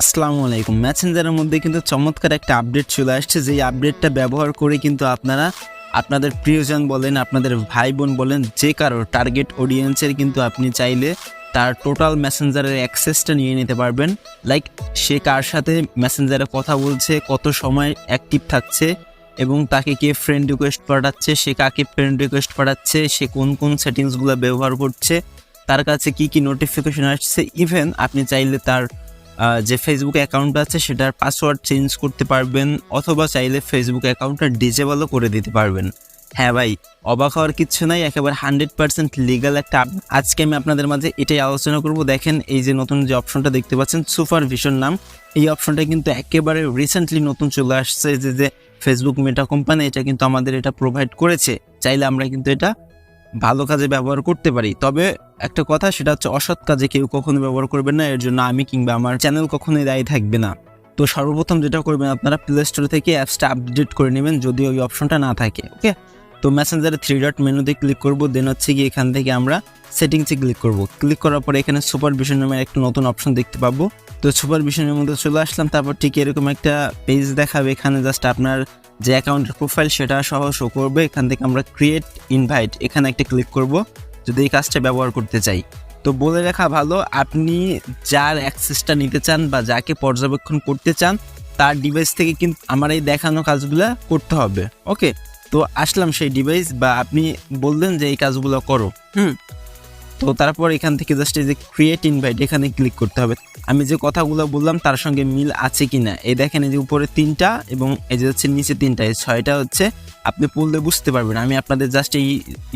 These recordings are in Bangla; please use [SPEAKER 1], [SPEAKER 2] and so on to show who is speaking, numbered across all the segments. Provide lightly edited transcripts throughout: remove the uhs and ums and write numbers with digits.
[SPEAKER 1] আসসালামু আলাইকুম। মেসেঞ্জারের মধ্যে কিন্তু চমৎকার একটা আপডেট চলে আসছে, যেই আপডেটটা ব্যবহার করে কিন্তু আপনারা আপনাদের প্রিয়জন বলেন, আপনাদের ভাই বোন বলেন, যে কারো টার্গেট অডিয়েন্সের কিন্তু আপনি চাইলে তার টোটাল মেসেঞ্জারের অ্যাক্সেসটা নিয়ে নিতে পারবেন। লাইক সে কার সাথে মেসেঞ্জারে কথা বলছে, কত সময় অ্যাক্টিভ থাকছে এবং তাকে কে ফ্রেন্ড রিকোয়েস্ট পাঠাচ্ছে, সে কাকে ফ্রেন্ড রিকোয়েস্ট পাঠাচ্ছে, সে কোন কোন সেটিংসগুলো ব্যবহার করছে, তার কাছে কি কি নোটিফিকেশন আসছে। ইভেন আপনি চাইলে তার যে ফেসবুক অ্যাকাউন্ট আছে সেটার পাসওয়ার্ড চেঞ্জ করতে পারবেন, অথবা চাইলে ফেসবুক অ্যাকাউন্টটা ডিসেবলও করে দিতে পারবেন। হ্যাঁ ভাই, অবাক হওয়ার কিচ্ছু নাই, একেবারে 100% লিগাল একটা। আজকে আমি আপনাদের মাঝে এটাই আলোচনা করব। দেখেন, এই যে নতুন যে অপশনটা দেখতে পাচ্ছেন, সুপারভিশন নাম, এই অপশনটা কিন্তু একেবারে রিসেন্টলি নতুন চলে আসছে। যে ফেসবুক মেটা কোম্পানি এটা কিন্তু আমাদের এটা প্রোভাইড করেছে। চাইলে আমরা কিন্তু এটা ভালো কাজে ব্যবহার করতে পারি। তবে একটা কথা, সেটা হচ্ছে অসৎ কাজে কেউ কখনো ব্যবহার করবেন না, এর জন্য আমি কিংবা আমার চ্যানেল কখনোই দায়ী থাকবে না। তো সর্বপ্রথম যেটা করবেন, আপনারা প্লে স্টোর থেকে অ্যাপসটা আপডেট করে নেবেন যদি ওই অপশনটা না থাকে। ওকে, তো মেসেঞ্জারে 3 ডট মেনুতে ক্লিক করব, দেন হচ্ছে কি এখান থেকে আমরা সেটিংসে ক্লিক করব। ক্লিক করার পরে এখানে সুপারভিশন নামের একটা নতুন অপশন দেখতে পাবো। তো সুপারভিশনের মধ্যে চলে আসলাম। তারপর ঠিক এরকম একটা পেজ দেখাবে, এখানে জাস্ট আপনার যে অ্যাকাউন্টের প্রোফাইল সেটা সহ শো করবে। এখান থেকে আমরা ক্রিয়েট ইনভাইট এখানে একটা ক্লিক করব যদি এই কাজটা ব্যবহার করতে চাই। তো বলে রাখা ভালো, আপনি যার অ্যাক্সেসটা নিতে চান বা যাকে পর্যবেক্ষণ করতে চান তার ডিভাইস থেকে কিন্তু আমার এই দেখানো কাজগুলো করতে হবে। ওকে, তো আসলাম সেই ডিভাইস, বা আপনি বললেন যে এই কাজগুলো করো। তো তারপর এখান থেকে জাস্ট এই যে ক্রিয়েট ইনভাইট এখানে ক্লিক করতে হবে। আমি যে কথাগুলো বললাম তার সঙ্গে মিল আছে কিনা, এই দেখেন, এই যে উপরে 3টা এবং এই যে হচ্ছে নিচে 3টা, এই 6টা হচ্ছে আপনি পড়লে বুঝতে পারবেন। আমি আপনাদের জাস্ট এই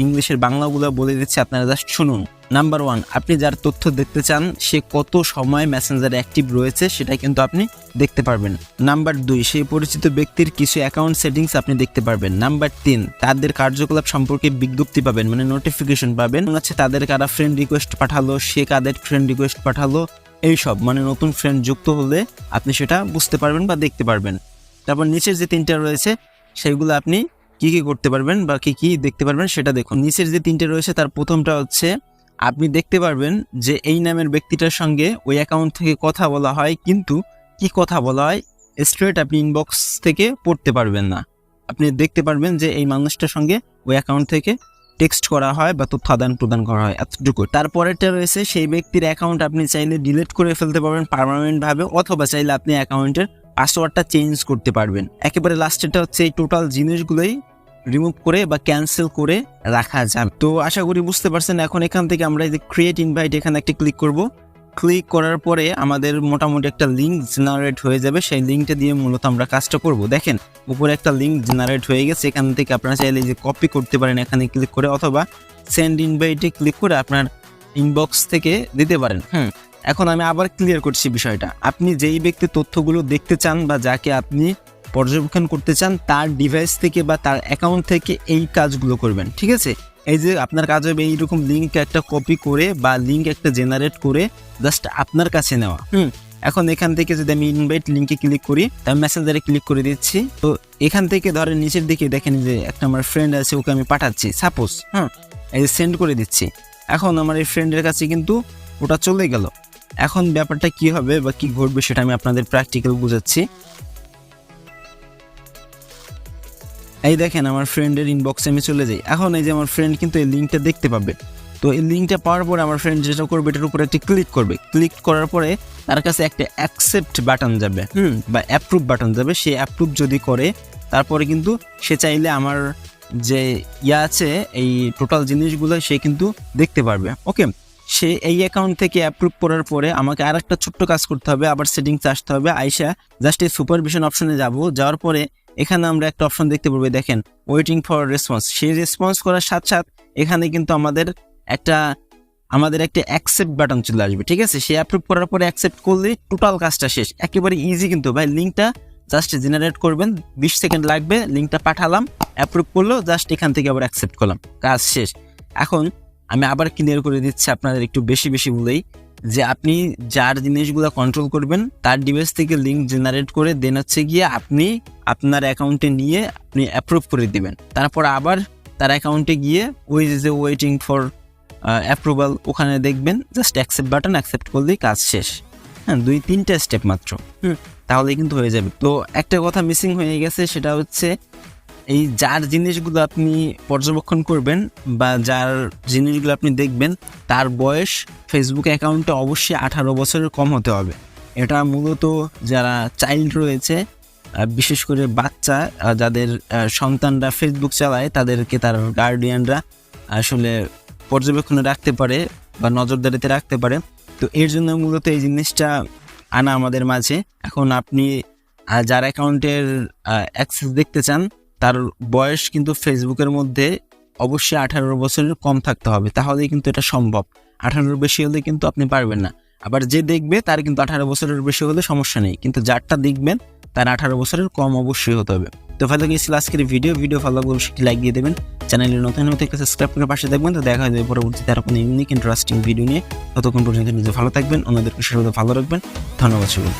[SPEAKER 1] ইংলিশের বাংলাগুলো বলে দিচ্ছি, আপনারা জাস্ট শুনুন। নাম্বার 1, আপনি যার তথ্য দেখতে চান সে কত সময় মেসেঞ্জারে অ্যাক্টিভ রয়েছে সেটা কিন্তু আপনি দেখতে পারবেন। নাম্বার 2, সেই পরিচিত ব্যক্তির কিছু অ্যাকাউন্ট সেটিংস আপনি দেখতে পারবেন। নাম্বার 3, তাদের কার্যকলাপ সম্পর্কে বিজ্ঞপ্তি পাবেন, মানে নোটিফিকেশন পাবেন। হচ্ছে তাদের কারা ফ্রেন্ড রিকোয়েস্ট পাঠালো, সে কাদের ফ্রেন্ড রিকোয়েস্ট পাঠালো, এইসব মানে নতুন ফ্রেন্ড যুক্ত হলে আপনি সেটা বুঝতে পারবেন বা দেখতে পারবেন। তারপর নিচের যে 3টা রয়েছে সেইগুলো আপনি কি কি করতে পারবেন বা কি কি দেখতে পারবেন সেটা দেখুন। নিচের যে 3টে রয়েছে তার প্রথমটা হচ্ছে আপনি দেখতে পারবেন যে এই নামের ব্যক্তিটার সঙ্গে ওই অ্যাকাউন্ট থেকে কথা বলা হয়, কিন্তু কি কথা বলা হয় স্ট্রেট আপনি ইনবক্স থেকে পড়তে পারবেন না। আপনি দেখতে পারবেন যে এই মানুষটার সঙ্গে ওই অ্যাকাউন্ট থেকে টেক্সট করা হয় বা তথ্য আদান প্রদান করা হয়, এতটুকু। তারপরেরটা রয়েছে সেই ব্যক্তির অ্যাকাউন্ট আপনি চাইলে ডিলিট করে ফেলতে পারবেন পার্মানেন্টভাবে, অথবা চাইলে আপনি অ্যাকাউন্টের পাসওয়ার্ডটা চেঞ্জ করতে পারবেন। একেবারে লাস্টেরটা হচ্ছে এই টোটাল জিনিসগুলোই রিমুভ করে বা ক্যান্সেল করে রাখা যাবে। তো আশা করি বুঝতে পারছেন। এখন এখান থেকে আমরা এই যে ক্রিয়েট ইনভাইট এখানে একটা ক্লিক করব। ক্লিক করার পরে আমাদের মোটামুটি একটা লিঙ্ক জেনারেট হয়ে যাবে, সেই লিঙ্কটা দিয়ে মূলত আমরা কাজটা করব। দেখেন, উপরে একটা লিঙ্ক জেনারেট হয়ে গেছে, এখান থেকে আপনারা চাইলে যে কপি করতে পারেন এখানে ক্লিক করে, অথবা সেন্ড ইনভাইটে ক্লিক করে আপনার ইনবক্স থেকে দিতে পারেন। এখন আমি আবার ক্লিয়ার করছি বিষয়টা। আপনি যেই ব্যক্তির তথ্যগুলো দেখতে চান বা যাকে আপনি পর্যবেক্ষণ করতে চান তার ডিভাইস থেকে বা তার অ্যাকাউন্ট থেকে এই কাজগুলো করবেন, ঠিক আছে? এই যে আপনার কাজ হবে এইরকম লিঙ্ক একটা কপি করে বা লিঙ্ক একটা জেনারেট করে জাস্ট আপনার কাছে নেওয়া। এখন এখান থেকে যদি আমি ইনভাইট লিঙ্কে ক্লিক করি, আমি মেসেঞ্জারে ক্লিক করে দিচ্ছি। তো এখান থেকে ধরেন নিচের দিকে দেখেন যে একটা আমার ফ্রেন্ড আছে, ওকে আমি পাঠাচ্ছি সাপোজ, এই যে সেন্ড করে দিচ্ছি। এখন আমার এই ফ্রেন্ডের কাছে কিন্তু ওটা চলে গেল। এখন ব্যাপারটা কি হবে বা কি ঘটবে সেটা আমি আপনাদের প্র্যাকটিক্যাল বুঝাচ্ছি। এই দেখেন, আমার ফ্রেন্ডের ইনবক্সে আমি চলে যাই। এখন এই যে আমার ফ্রেন্ড কিন্তু এই লিঙ্কটা দেখতে পাবে। তো এই লিঙ্কটা পাওয়ার পরে আমার ফ্রেন্ড যেটা করবে, এটার উপরে একটি ক্লিক করবে। ক্লিক করার পরে তার কাছে একটা অ্যাকসেপ্ট বাটন যাবে, বা অ্যাপ্রুভ বাটন যাবে। সে অ্যাপ্রুভ যদি করে, তারপরে কিন্তু সে চাইলে আমার যে আছে এই টোটাল জিনিসগুলো সে কিন্তু দেখতে পারবে। ওকে, সে এই অ্যাকাউন্ট থেকে অ্যাপ্রুভ করার পরে আমাকে আর একটা ছোট্ট কাজ করতে হবে, আবার সেটিংসে আসতে হবে। আইসা জাস্ট এই সুপারভিশন অপশনে যাওয়ার পরে এখানে আমরা একটা অপশন দেখতে পারবো, দেখেন ওয়েটিং ফর রেসপন্স। সেই রেসপন্স করার সাথে সাথে এখানে কিন্তু আমাদের একটা অ্যাকসেপ্ট বাটন চলে আসবে, ঠিক আছে? সে অ্যাপ্রুভ করার পরে অ্যাকসেপ্ট করলে টোটাল কাজটা শেষ। একেবারে ইজি কিন্তু ভাই। লিঙ্কটা জাস্ট জেনারেট করবেন, 20 সেকেন্ড লাগবে। লিঙ্কটা পাঠালাম, অ্যাপ্রুভ করলো, জাস্ট এখান থেকে আবার অ্যাকসেপ্ট করলাম, কাজ শেষ। এখন আমি আবার ক্লিয়ার করে দিচ্ছি আপনাদের একটু বেশি বলেই, যে আপনি যার জিনিসগুলো কন্ট্রোল করবেন তার ডিভাইস থেকে লিঙ্ক জেনারেট করে দেন হচ্ছে গিয়ে আপনি আপনার অ্যাকাউন্টে নিয়ে আপনি অ্যাপ্রুভ করে দিবেন। তারপর আবার তার অ্যাকাউন্টে গিয়ে ওই যে ওয়েটিং ফর অ্যাপ্রুভাল ওখানে দেখবেন, জাস্ট অ্যাকসেপ্ট বাটন, অ্যাকসেপ্ট করলেই কাজ শেষ। হ্যাঁ 2-3টা স্টেপ মাত্র, তাহলে কিন্তু হয়ে যাবে। তো একটা কথা মিসিং হয়ে গেছে, সেটা হচ্ছে এই যার জিনিসগুলো আপনি পর্যবেক্ষণ করবেন বা যার জিনিসগুলো আপনি দেখবেন তার বয়স ফেসবুক অ্যাকাউন্টে অবশ্যই 18 বছরের কম হতে হবে। এটা মূলত যারা চাইল্ড রয়েছে, বিশেষ করে বাচ্চা যাদের সন্তানরা ফেসবুক চালায়, তাদেরকে তার গার্ডিয়ানরা আসলে পর্যবেক্ষণে রাখতে পারে বা নজরদারিতে রাখতে পারে। তো এর জন্য মূলত এই জিনিসটা আনা আমাদের মাঝে। এখন আপনি যার অ্যাকাউন্টের অ্যাক্সেস দেখতে চান তার বয়স কিন্তু ফেসবুকের মধ্যে অবশ্যই 18 বছরের কম থাকতে হবে, তাহলেই কিন্তু এটা সম্ভব। 18 বেশি হলে কিন্তু আপনি পারবেন না। আবার যে দেখবে তার কিন্তু 18 বছরের বেশি হলে সমস্যা নেই, কিন্তু যারটা দেখবেন তার 18 বছরের কম অবশ্যই হতে হবে। তো ভালো ছিল আজকের ভিডিও ভালো লাগলে অবশ্যই লাইক দিয়ে দেবেন, চ্যানেলে নতুন হতে সাবস্ক্রাইব করে পাশে দেখবেন। তো দেখা যাবে পরবর্তীতে আর কোনো ইউনিক ইন্টারেস্টিং ভিডিও নিয়ে। ততক্ষণ পর্যন্ত নিজে ভালো থাকবেন, অন্যদেরকে সেভাবে ভালো রাখবেন। ধন্যবাদ।